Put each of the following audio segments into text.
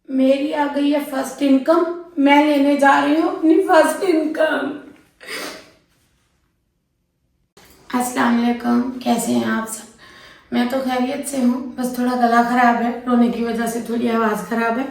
मेरी आ गई है फर्स्ट इनकम। मैं लेने जा रही हूँ अपनी फर्स्ट इनकम। अस्सलाम वालेकुम, कैसे हैं आप सब? मैं तो खैरियत से हूँ, बस थोड़ा गला ख़राब है, रोने की वजह से थोड़ी आवाज़ ख़राब है,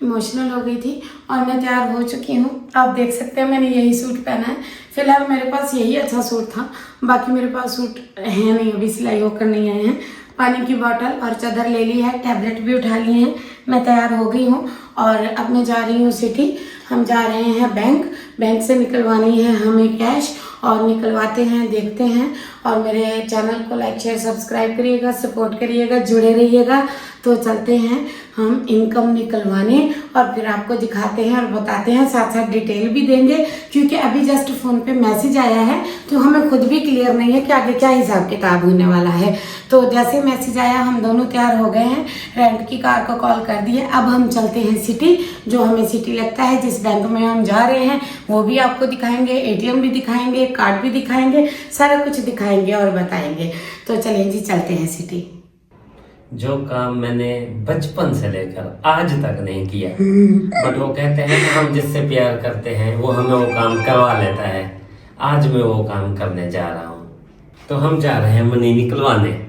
इमोशनल हो गई थी। और मैं तैयार हो चुकी हूँ, आप देख सकते हैं मैंने यही सूट पहना है। फ़िलहाल मेरे पास यही अच्छा सूट था, बाकी मेरे पास सूट है नहीं, अभी सिलाई होकर नहीं आए हैं। पानी की बोतल और चादर ले ली है, टैबलेट भी उठा लिए हैं। मैं तैयार हो गई हूँ और अब मैं जा रही हूँ सिटी। हम जा रहे हैं बैंक से निकलवानी है हमें कैश, और निकलवाते हैं, देखते हैं। और मेरे चैनल को लाइक शेयर सब्सक्राइब करिएगा, सपोर्ट करिएगा, जुड़े रहिएगा। तो चलते हैं हम इनकम निकलवाने और फिर आपको दिखाते हैं और बताते हैं, साथ साथ डिटेल भी देंगे, क्योंकि अभी जस्ट फ़ोन पे मैसेज आया है तो हमें खुद भी क्लियर नहीं है कि आगे क्या हिसाब किताब होने वाला है। तो जैसे मैसेज आया हम दोनों तैयार हो गए हैं, रेंट की कार को कॉल कर दिए। अब हम चलते हैं सिटी, जो हमें सिटी लगता है, जिस बैंक में हम जा रहे हैं वो भी आपको दिखाएंगे, एटीएम भी दिखाएंगे, कार्ड भी दिखाएंगे, सारा कुछ दिखाएंगे और बताएंगे। तो चलें जी, चलते हैं सिटी। जो काम मैंने बचपन से लेकर आज तक नहीं किया, बट वो कहते हैं कि हम जिससे प्यार करते हैं वो हमें वो काम करवा लेता है। आज मैं वो काम करने जा रहा हूँ। तो हम जा रहे हैं मनी निकलवाने।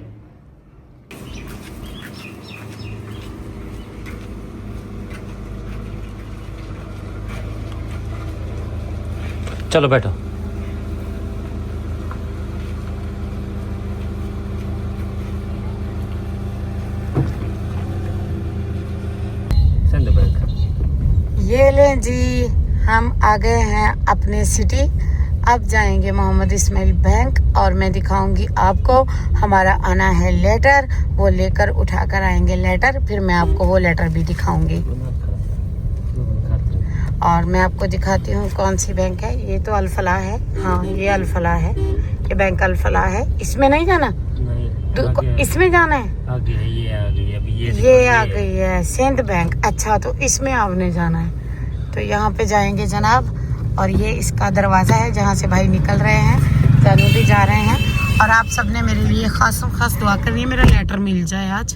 चलो बैठो। ये लें जी, हम आ गए हैं अपने सिटी। अब जाएंगे मोहम्मद इस्माइल बैंक और मैं दिखाऊंगी आपको। हमारा आना है लेटर, वो लेकर उठा कर आएंगे लेटर, फिर मैं आपको वो लेटर भी दिखाऊंगी। और मैं आपको दिखाती हूँ कौन सी बैंक है। ये तो अल-फलाह है, हाँ ये अल-फलाह है, ये बैंक अल-फलाह है। इसमें नहीं जाना, इसमें जाना है। आगे ये आ गई, अभी ये आ गई है सिंध बैंक। अच्छा, तो इसमें आपने जाना है, तो यहाँ पे जाएंगे जनाब। और ये इसका दरवाज़ा है जहाँ से भाई निकल रहे हैं, जानू भी जा रहे हैं। और आप सब ने मेरे लिए खास दुआ करनी है, मेरा लेटर मिल जाए आज,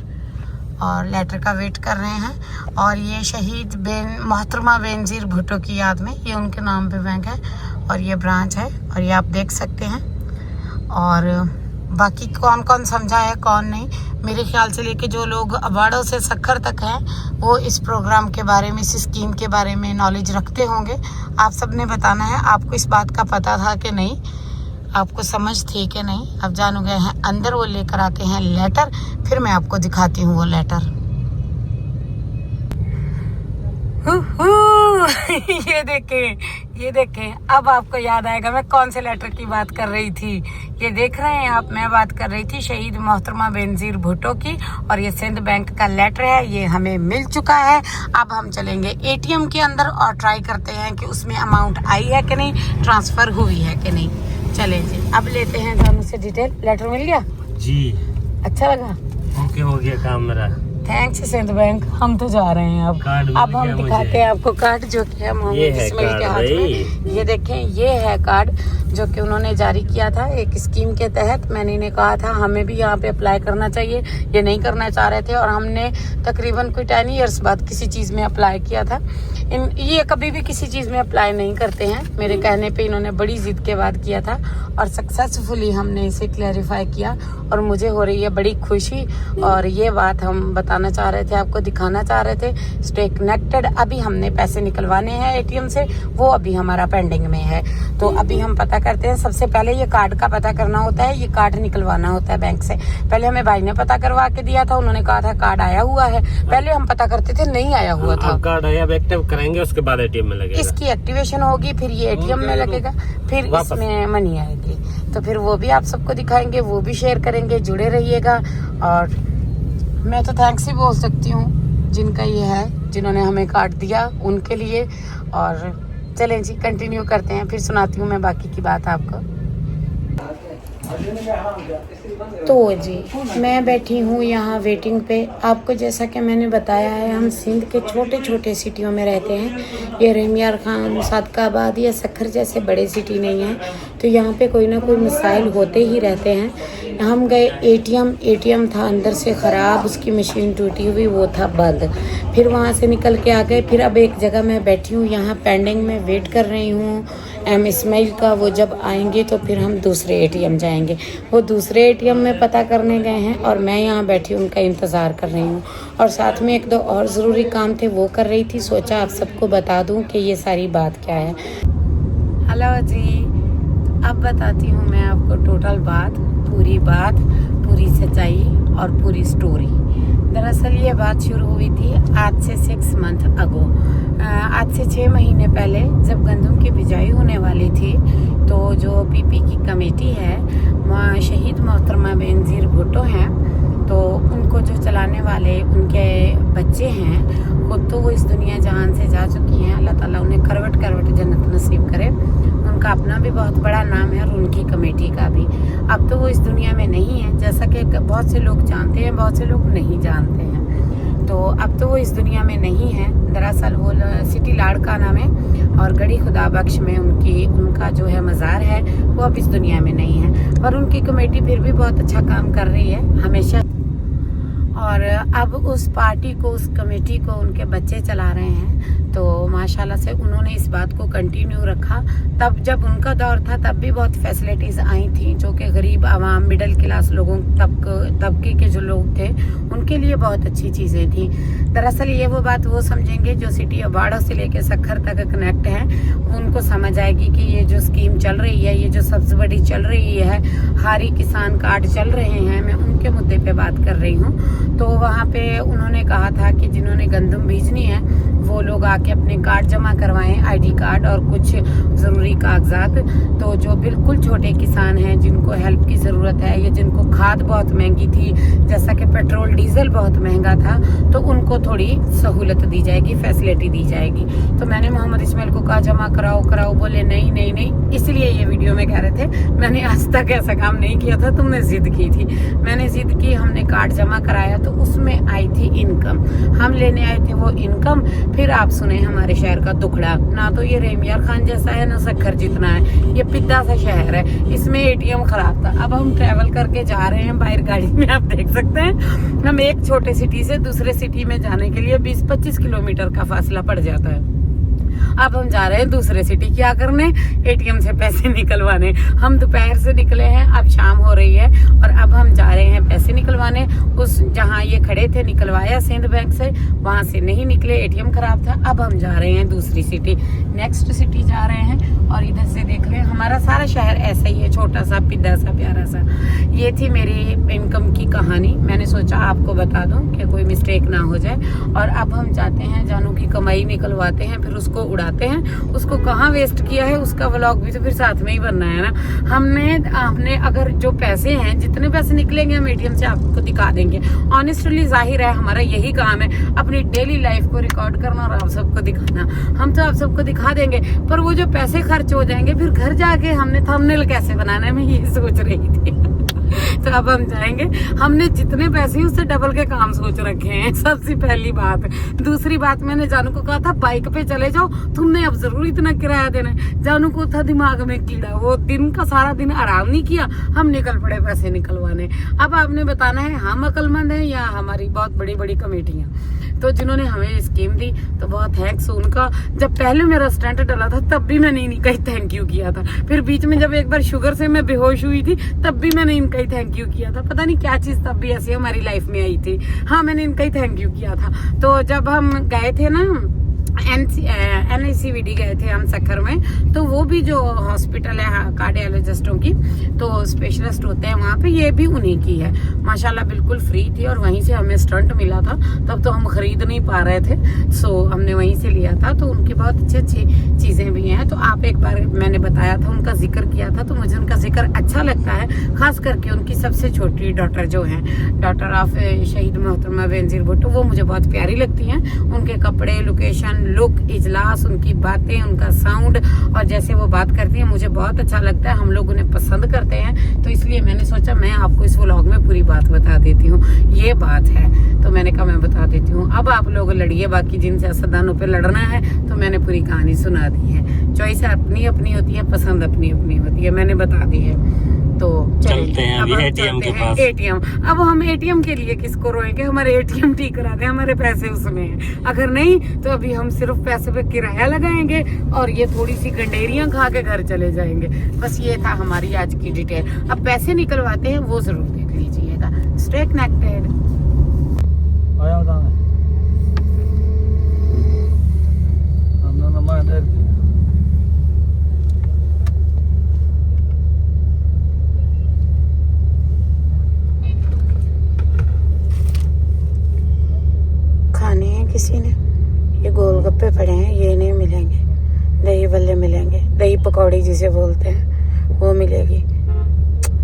और लेटर का वेट कर रहे हैं। और ये शहीद मोहतरमा बेनज़ीर भुट्टो की याद में, ये उनके नाम पे बैंक है और ये ब्रांच है, और ये आप देख सकते हैं। और बाकी कौन कौन समझा है कौन नहीं, मेरे ख्याल से लेके जो लोग अबाड़ों से सखर तक हैं वो इस प्रोग्राम के बारे में, इस स्कीम के बारे में नॉलेज रखते होंगे। आप सब ने बताना है आपको इस बात का पता था कि नहीं, आपको समझ थी कि नहीं। अब जानू गए हैं अंदर, वो लेकर आते हैं लेटर, फिर मैं आपको दिखाती हूँ वो लेटर। ये देखें, अब आपको याद आएगा मैं कौन से लेटर की बात कर रही थी। ये देख रहे हैं आप, मैं बात कर रही थी शहीद मोहतरमा बेनज़ीर भुट्टो की, और ये सिंध बैंक का लेटर है, ये हमें मिल चुका है। अब हम चलेंगे एटीएम के अंदर और ट्राई करते हैं कि उसमें अमाउंट आई है कि नहीं, ट्रांसफ़र हुई है कि नहीं। चलें जी, अब लेते हैं जानू से डिटेल। लेटर मिल गया जी, अच्छा लगा, ओके हो गया काम मेरा। Thanks Sindh bank. हम तो जा रहे हैं अब हम दिखाते हैं आपको कार्ड, जो कि है मोहम्मद इस्माइल के हाथ में। ये देखें, ये है कार्ड जो कि उन्होंने जारी किया था एक स्कीम के तहत। मैंने इन्हें कहा था हमें भी यहाँ पे अप्लाई करना चाहिए, ये नहीं करना चाह रहे थे, और हमने तकरीबन कोई 10 ईयर्स बाद किसी चीज़ में अप्लाई किया था। ये कभी भी किसी चीज़ में अप्लाई नहीं करते हैं, मेरे कहने पे इन्होंने बड़ी जिद के बाद किया था और सक्सेसफुली हमने इसे क्लैरिफाई किया, और मुझे हो रही है बड़ी खुशी। और ये बात हम बताना चाह रहे थे, आपको दिखाना चाह रहे थे। Stay connected. अभी हमने पैसे निकलवाने हैं एटीएम से, वो अभी हमारा पेंडिंग में है। तो अभी हम पता करते हैं। सबसे पहले ये कार्ड का पता करना होता है, ये कार्ड निकलवाना होता है बैंक से। पहले हमें भाई ने पता करवा के दिया था, उन्होंने कहा था कार्ड आया हुआ है। पहले हम पता करते थे, नहीं आया हुआ था। कार्ड आया, एक्टिव करेंगे, उसके बाद एटीएम में लगेगा। इसकी एक्टिवेशन होगी, फिर ये एटीएम में लगेगा, फिर इसमें मनी आएगी। तो फिर वो भी आप सबको दिखाएंगे, वो भी शेयर करेंगे, जुड़े रहिएगा। और मैं तो थैंक्स ही बोल सकती हूँ जिनका ये है, जिन्होंने हमें कार्ड दिया, उनके लिए। और चलें जी, कंटिन्यू करते हैं, फिर सुनाती हूँ मैं बाकी की बात आपको। तो जी, मैं बैठी हूँ यहाँ वेटिंग पे। आपको जैसा कि मैंने बताया है, हम सिंध के छोटे छोटे सिटियों में रहते हैं। ये रहमियार खान, सादकाबाद या सखर जैसे बड़े सिटी नहीं हैं, तो यहाँ पे कोई ना कोई मसाइल होते ही रहते हैं। हम गए एटीएम था अंदर से ख़राब, उसकी मशीन टूटी हुई, वो था बंद। फिर वहाँ से निकल के आ गए। फिर अब एक जगह मैं बैठी हूँ, यहाँ पेंडिंग में वेट कर रही हूँ एम इस्माइल का। वो जब आएंगे तो फिर हम दूसरे एटीएम जाएंगे। वो दूसरे एटीएम में पता करने गए हैं और मैं यहाँ बैठी उनका इंतज़ार कर रही हूँ। और साथ में एक दो और ज़रूरी काम थे, वो कर रही थी। सोचा आप सबको बता दूँ कि ये सारी बात क्या है। हेलो जी, अब बताती हूँ मैं आपको टोटल बात, पूरी सच्चाई और पूरी स्टोरी। दरअसल ये बात शुरू हुई थी आज से 6 मंथ अगो। आज से 6 महीने पहले जब गंदम की बिजाई होने वाली थी, तो जो पीपी की कमेटी है, वहाँ शहीद मोहतरमा बेनज़ीर भुट्टो हैं, तो उनको जो चलाने वाले उनके बच्चे हैं, खुद तो वो इस दुनिया जहान से जा चुकी हैं। अल्लाह ताला उन्हें करवट जन्नत नसीब करे। उनका अपना भी बहुत बड़ा नाम है और उनकी कमेटी का भी। अब तो वो इस दुनिया में नहीं है, जैसा कि बहुत से लोग जानते हैं, बहुत से लोग नहीं जानते हैं। तो अब तो वो इस दुनिया में नहीं है। दरअसल वो सिटी लाड़का नाम है और गढ़ी खुदा बख्श में उनका जो है मज़ार है, वो अब इस दुनिया में नहीं है। पर उनकी कमेटी फिर भी बहुत अच्छा काम कर रही है हमेशा। और अब उस पार्टी को, उस कमेटी को उनके बच्चे चला रहे हैं। तो माशाल्लाह से उन्होंने इस बात को कंटिन्यू रखा। तब जब उनका दौर था तब भी बहुत फैसिलिटीज़ आई थी, जो कि गरीब आवाम, मिडिल क्लास लोगों तबके के जो लोग थे, उनके लिए बहुत अच्छी चीज़ें थी। दरअसल ये वो बात वो समझेंगे जो सिटी अबाड़ा से लेकर सखर तक कनेक्ट है, उनको समझ आएगी कि ये जो स्कीम चल रही है, ये जो सब्सिडी चल रही है, हारी किसान कार्ड चल रहे हैं, मैं उनके मुद्दे पे बात कर रही हूँ। तो वहाँ पे उन्होंने कहा था कि जिन्होंने गंदम बीजनी है वो लोग आके अपने कार्ड जमा करवाएं, आईडी कार्ड और कुछ ज़रूरी कागजात। तो जो बिल्कुल छोटे किसान हैं, जिनको हेल्प की ज़रूरत है या जिनको खाद बहुत महंगी थी, जैसा कि पेट्रोल डीजल बहुत महंगा था, तो उनको थोड़ी सहूलत दी जाएगी, फैसिलिटी दी जाएगी। तो मैंने मोहम्मद इस्माइल को कहा जमा कराओ, बोले नहीं। इसलिए ये वीडियो में कह रहे थे मैंने आज तक ऐसा काम नहीं किया था, तुमने ज़िद की थी। मैंने ज़िद की, हमने कार्ड जमा कराया तो उसमें आई थी इनकम, हम लेने आए थे वो इनकम। फिर आप सुने हमारे शहर का दुखड़ा, ना तो ये रेमियार खान जैसा है ना सखर जितना है, ये पिद्दा सा शहर है, इसमें एटीएम खराब था। अब हम ट्रैवल करके जा रहे हैं बाहर गाड़ी में, आप देख सकते हैं। हम एक छोटे सिटी से दूसरे सिटी में जाने के लिए 20-25 किलोमीटर का फासला पड़ जाता है। अब हम जा रहे हैं दूसरे सिटी, क्या करने? एटीएम से पैसे निकलवाने। हम दोपहर से निकले हैं, अब शाम हो रही है और अब हम जा रहे हैं पैसे निकलवाने। उस जहां ये खड़े थे निकलवाया सिंध बैंक से, वहां से नहीं निकले, एटीएम खराब था। अब हम जा रहे हैं दूसरी सिटी, नेक्स्ट सिटी जा रहे हैं। और इधर से देख लें, हमारा सारा शहर ऐसा ही है, छोटा सा, पिद्दा सा, प्यारा सा। ये थी मेरी इनकम की कहानी। मैंने सोचा आपको बता दूं कि कोई मिस्टेक ना हो जाए। और अब हम जाते हैं, जानू की कमाई निकलवाते हैं, फिर उसको उड़ाते हैं। उसको कहाँ वेस्ट किया है उसका व्लॉग भी तो फिर साथ में ही बनना है ना। हमने अगर जो पैसे हैं, जितने पैसे निकलेंगे हम एटीएम से आपको दिखा देंगे। ऑनेस्टली जाहिर है हमारा यही काम है, अपनी डेली लाइफ को रिकॉर्ड करना और आप सबको दिखाना। हम तो आप सबको दिखा देंगे, पर वो जो पैसे खर्च हो जाएंगे फिर घर जाके हमने थंबनेल कैसे बनाना है, मैं ये सोच रही थी। तो अब हम जाएंगे, हमने जितने पैसे उससे डबल के काम सोच रखे हैं, सबसे पहली बात। दूसरी बात, मैंने जानू को कहा था बाइक पे चले जाओ, तुमने अब जरूर इतना किराया देना है। जानू को था दिमाग में कीड़ा, वो दिन का सारा दिन आराम नहीं किया, हम निकल पड़े पैसे निकलवाने। अब आपने बताना है हम अक्लमंद हैं या हमारी बहुत बड़ी बड़ी कमेटियां। तो जिन्होंने हमें स्कीम दी तो बहुत थैंक्स उनका। जब पहले मेरा स्टंट डला था तब भी मैंने इनका ही थैंक यू किया था। फिर बीच में जब एक बार शुगर से मैं बेहोश हुई थी तब भी मैंने इनका ही थैंक यू किया था। पता नहीं क्या चीज तब भी ऐसी हमारी लाइफ में आई थी। हाँ, मैंने इनका ही थैंक यू किया था। तो जब हम गए थे ना NICVD गए थे हम सखर में, तो वो भी जो हॉस्पिटल है कार्डियोलॉजिस्टों की, तो स्पेशलिस्ट होते हैं वहाँ पे, ये भी उन्हीं की है। माशाल्लाह बिल्कुल फ्री थी और वहीं से हमें स्टंट मिला था। तब तो हम खरीद नहीं पा रहे थे, सो हमने वहीं से लिया था। तो उनकी बहुत अच्छी अच्छी चीज़ें भी हैं। तो आप एक बार मैंने बताया था, उनका जिक्र किया था, तो मुझे उनका जिक्र अच्छा लगता है। खास करके उनकी सबसे छोटी डॉटर जो है, डॉटर ऑफ शहीद मोहतरमा बेनज़ीर भुट्टो, वो मुझे बहुत प्यारी लगती हैं। उनके कपड़े, लोकेशन, लुक, इजलास, उनकी बातें, उनका साउंड और जैसे वो बात करती है मुझे बहुत अच्छा लगता है। हम लोग उन्हें पसंद करते हैं, तो इसलिए मैंने सोचा मैं आपको इस व्लॉग में पूरी बात बता देती हूँ। ये बात है तो मैंने कहा मैं बता देती हूँ। अब आप लोग लड़िए, बाकी जिन सियासतदानों पे लड़ना है तो मैंने पूरी कहानी सुना दी है। चॉइस अपनी अपनी होती है, पसंद अपनी अपनी होती है, मैंने बता दी है। तो चलते हैं अभी एटीएम के पास। एटीएम, अब हम एटीएम के लिए किसको रोएंगे? हमारे एटीएम ठीक करा दे, हमारे पैसे उसमें हैं। अगर नहीं तो अभी हम सिर्फ पैसे पे किराया लगाएंगे और ये थोड़ी सी गंडेरियां खा के घर चले जाएंगे। बस ये था हमारी आज की डिटेल। अब पैसे निकलवाते हैं, वो जरूर देख लीजिएगा। Stay connected. खाने हैं किसी ने, ये गोलगप्पे पड़े हैं, ये नहीं मिलेंगे। दही बल्ले मिलेंगे, दही पकौड़ी जिसे बोलते हैं वो मिलेगी।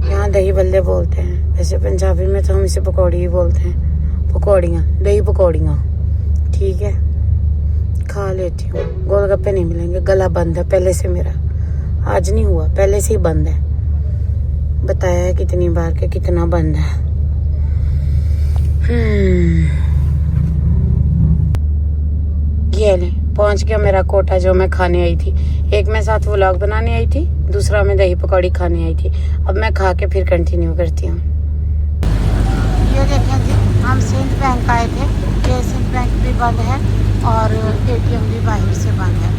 यहाँ दही बल्ले बोलते हैं, वैसे पंजाबी में तो हम इसे पकौड़ी ही बोलते हैं। पकौड़ियाँ, दही पकौड़ियाँ, ठीक है, खा लेती हूँ। गोलगप्पे नहीं मिलेंगे, गला बंद है पहले से मेरा, आज नहीं हुआ, पहले से ही बंद है। बताया है कितनी बार के कितना बंद है। ये ले, पहुंच गया मेरा कोटा जो मैं खाने आई थी। एक मैं साथ व्लॉग बनाने आई थी, दूसरा मैं दही पकौड़ी खाने आई थी। अब मैं खा के फिर कंटिन्यू करती हूँ। ये देखें जी, हम सिंध बैंक आए थे। ये सिंध बैंक भी बंद है और एटीएम भी बाहर से बंद है।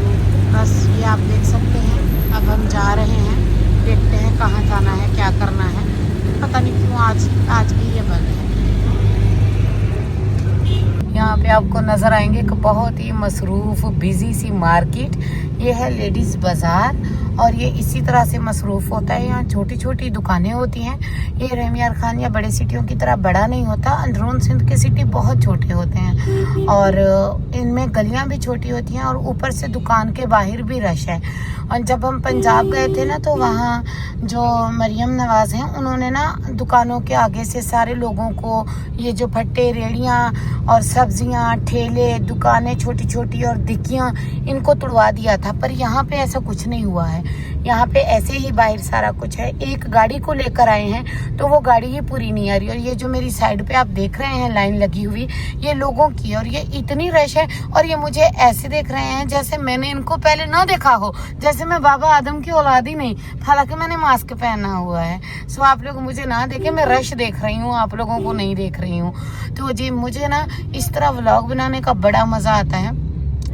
बस ये आप देख सकते हैं। अब हम जा रहे हैं, देखते हैं कहाँ जाना है, क्या करना है। पता नहीं क्यों आज भी ये बंद है। यहाँ पे आपको नजर आएंगे एक बहुत ही मसरूफ बिजी सी मार्केट। ये है लेडीज बाजार और ये इसी तरह से मसरूफ होता है। यहाँ छोटी छोटी दुकानें होती हैं। ये रहमियार खान या बड़े सिटियों की तरह बड़ा नहीं होता। अंदरून सिंध के सिटी बहुत छोटे होते हैं और इनमें गलियाँ भी छोटी होती हैं और ऊपर से दुकान के बाहर भी रश है। और जब हम पंजाब गए थे ना, तो वहाँ जो मरियम नवाज हैं, उन्होंने ना दुकानों के आगे से सारे लोगों को ये जो भट्टे, रेड़ियाँ और सब्जियाँ, ठेले, दुकानें छोटी छोटी और दिक्कियाँ, इनको तुड़वा दिया था। पर यहाँ पे ऐसा कुछ नहीं हुआ है। यहाँ पे ऐसे ही बाहर सारा कुछ है। एक गाड़ी को लेकर आए हैं तो वो गाड़ी ही पूरी नहीं आ रही। और ये जो मेरी साइड पे आप देख रहे हैं लाइन लगी हुई, ये लोगों की है और ये इतनी रश है। और ये मुझे ऐसे देख रहे हैं जैसे मैंने इनको पहले ना देखा हो, जैसे मैं बाबा आदम की औलाद ही नहीं। हालांकि मैंने मास्क पहना हुआ है। सो आप लोग मुझे ना देखें, मैं रश देख रही हूँ, आप लोगों को नहीं देख रही हूँ। तो जी मुझे ना इस तरह व्लॉग बनाने का बड़ा मजा आता है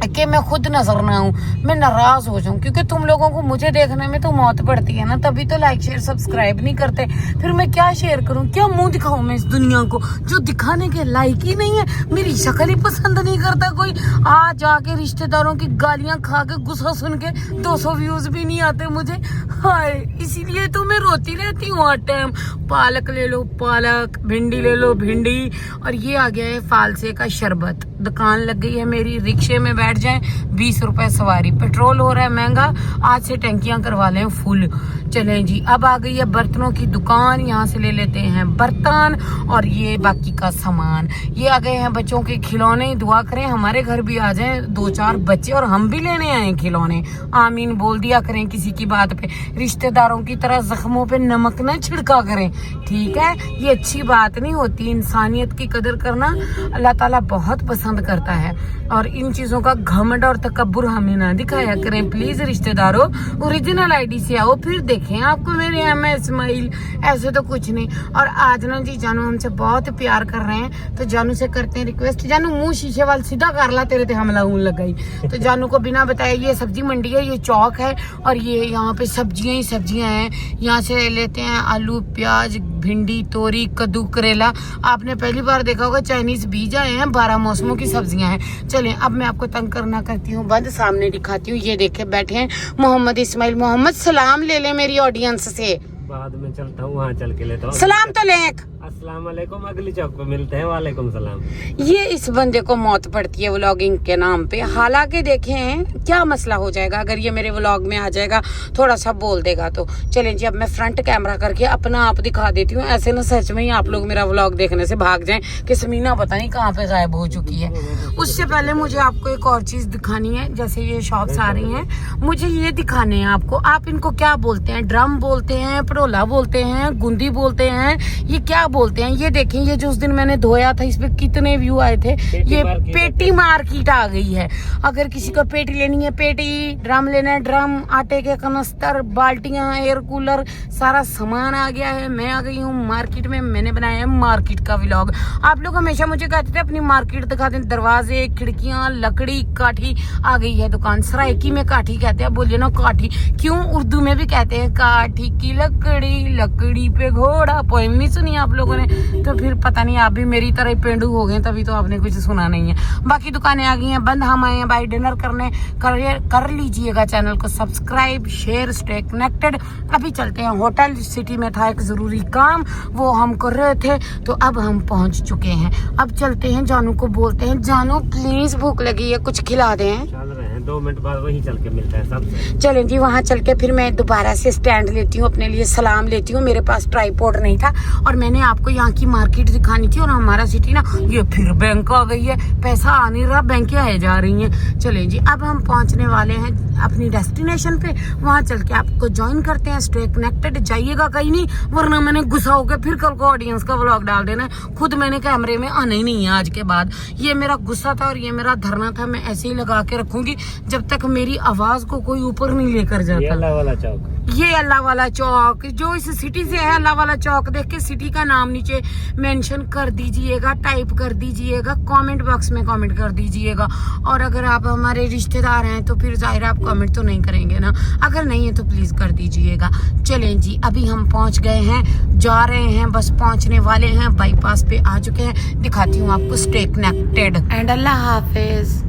कि मैं खुद नजर ना आऊं, मैं नाराज हो जाऊं। क्योंकि तुम लोगों को मुझे देखने में तो मौत पड़ती है ना, तभी तो लाइक शेयर सब्सक्राइब नहीं करते। फिर मैं क्या शेयर करूं, क्या मुंह दिखाऊं मैं इस दुनिया को जो दिखाने के लायक ही नहीं है। मेरी शक्ल ही पसंद नहीं करता कोई। आज जाके रिश्तेदारों की गालियां खा के गुस्सा सुन के 200 व्यूज भी नहीं आते मुझे। हाय, इसीलिए तो मैं रोती रहती हूँ हर टाइम। पालक ले लो पालक, भिंडी ले लो भिंडी। और ये आ गया है फालसे का शरबत। दुकान लग गई है मेरी, रिक्शे में बैठ जाएं 20 रुपए सवारी। पेट्रोल हो रहा है महंगा, आज से टंकियां करवा लें फुल। चलें जी, अब आ गई है बर्तनों की दुकान, यहाँ से ले लेते हैं बर्तन और ये बाकी का सामान। ये आ गए हैं बच्चों के खिलौने। दुआ करें हमारे घर भी आ जाएं 2-4 बच्चे और हम भी लेने आए खिलौने। आमीन बोल दिया करें किसी की बात पे। रिश्तेदारों की तरह जख्मों पे नमक ना छिड़का करें, ठीक है? ये अच्छी बात नहीं होती। इंसानियत की कदर करना अल्लाह ताला बहुत पसंद करता है और इन चीजों का घमंड और तकब्बुर हमें ना दिखाया करें प्लीज। रिश्तेदारों, ओरिजिनल आईडी से आओ, फिर देखें आपको मेरे एम इस्माइल। ऐसे तो कुछ नहीं। और आज ना जी जानू हमसे बहुत प्यार कर रहे हैं, तो जानू से करते हैं रिक्वेस्ट, जानू मुंह शीशे वाल सीधा कर ला, तेरे ते हमला ऊन लगाई। तो जानू को बिना बताए ये सब्जी मंडी है, ये चौक है और ये यहाँ पे सब्जियां ही सब्जियां हैं। यहाँ से लेते हैं आलू, प्याज, भिंडी, तोरी, कद्दू, करेला। आपने पहली बार देखा होगा चाइनीज बीज आए हैं, 12 मौसमों की सब्जियां हैं। चलें अब मैं आपको तंग करना करती हूँ बंद, सामने दिखाती हूँ। ये देखे बैठे हैं मोहम्मद इस्माइल। मोहम्मद सलाम ले ले मेरी ऑडियंस से। बाद में चलता हूँ, वहाँ चल के लेता हूँ सलाम तो ले। अस्सलाम वालेकुम, अगली चौक पे मिलते हैं। वालेकुम सलाम। ये इस बंदे को मौत पड़ती है व्लॉगिंग के नाम पे। हालांकि देखें क्या मसला हो जाएगा अगर ये मेरे व्लॉग में आ जाएगा, थोड़ा सा बोल देगा तो। चलें जी, अब मैं फ्रंट कैमरा करके अपना आप दिखा देती हूँ। ऐसे ना सच में ही आप लोग मेरा व्लॉग देखने से भाग जाएं कि समीना पता नहीं कहाँ पे गायब हो चुकी है। उससे पहले मुझे आपको एक और चीज दिखानी है। जैसे ये शॉप्स आ रही हैं, मुझे ये दिखाने हैं आपको। आप इनको क्या बोलते हैं? ड्रम बोलते हैं, पड़ोला बोलते हैं, गुंदी बोलते हैं, ये क्या बोलते हैं। ये देखें, ये जो उस दिन मैंने धोया था, इस पे कितने व्यू आए थे। ये पेटी मार्केट आ गई है। अगर किसी को पेटी लेनी है पेटी, ड्रम लेना है ड्रम, आटे के कनस्तर, बाल्टियां, एयर कूलर, सारा सामान आ गया है। मैं आ गई हूँ मार्केट में। मैंने बनाया है मार्केट का व्लॉग। आप लोग हमेशा मुझे कहते थे अपनी मार्केट दिखा दें, दरवाजे, खिड़कियां, लकड़ी, काठी। आ गई है दुकान। सराइकी में काठी कहते हैं, बोलिए ना काठी। क्यों, उर्दू में भी कहते हैं काठी की लकड़ी, लकड़ी पे घोड़ा। पोएम नहीं सुनी आप लोगों ने? तो फिर पता नहीं, आप भी मेरी तरह पेंडू हो गए, तभी तो आपने कुछ सुना नहीं है। बाकी दुकानें आ गई हैं बंद। हम आए हैं भाई डिनर करने। कर लीजिएगा चैनल को सब्सक्राइब, शेयर, स्टे कनेक्टेड। अभी चलते हैं होटल। सिटी में था एक जरूरी काम, वो हम कर रहे थे, तो अब हम पहुंच चुके हैं। अब चलते हैं, जानू को बोलते हैं, जानू प्लीज भूख लगी है, कुछ खिला दें। चल रहे हैं, 2 मिनट बाद वही चल के मिलते हैं सब। चलें जी, वहाँ चल के फिर मैं दोबारा से स्टैंड लेती हूँ, अपने लिए सलाम लेती हूँ। मेरे पास ट्राइपॉड नहीं था और मैंने आपको यहाँ की मार्केट दिखानी थी। और हमारा सिटी ना, ये फिर बैंक आ गई है। पैसा आ नहीं रहा, बैंकें आए जा रही हैं। चलें जी, अब हम पहुँचने वाले हैं अपनी डेस्टिनेशन पे। वहाँ चल के आपको ज्वाइन करते हैं। स्टे कनेक्टेड, जाइएगा कहीं नहीं, वरना मैंने गुस्सा होकर फिर कल को ऑडियंस का व्लॉग डाल देना है। खुद मैंने कैमरे में आना ही नहीं है आज के बाद। ये मेरा गुस्सा था और ये मेरा धरना था। मैं ऐसे ही लगा के रखूंगी जब तक मेरी आवाज को कोई ऊपर नहीं लेकर जाता। अल्लाह वाला चौक, ये अल्लाह वाला चौक जो इस सिटी से है, अल्लाह वाला चौक देख के सिटी का नाम नीचे मेंशन कर दीजिएगा, टाइप कर दीजिएगा, कमेंट बॉक्स में कमेंट कर दीजिएगा। और अगर आप हमारे रिश्तेदार हैं तो फिर जाहिर आप कमेंट तो नहीं करेंगे ना, अगर नहीं है तो प्लीज कर दीजिएगा। चलें जी, अभी हम पहुंच गए हैं, जा रहे हैं, बस पहुंचने वाले हैं, बाईपास पे आ चुके हैं। दिखाती हूँ आपको। Stay connected and Allah Hafiz.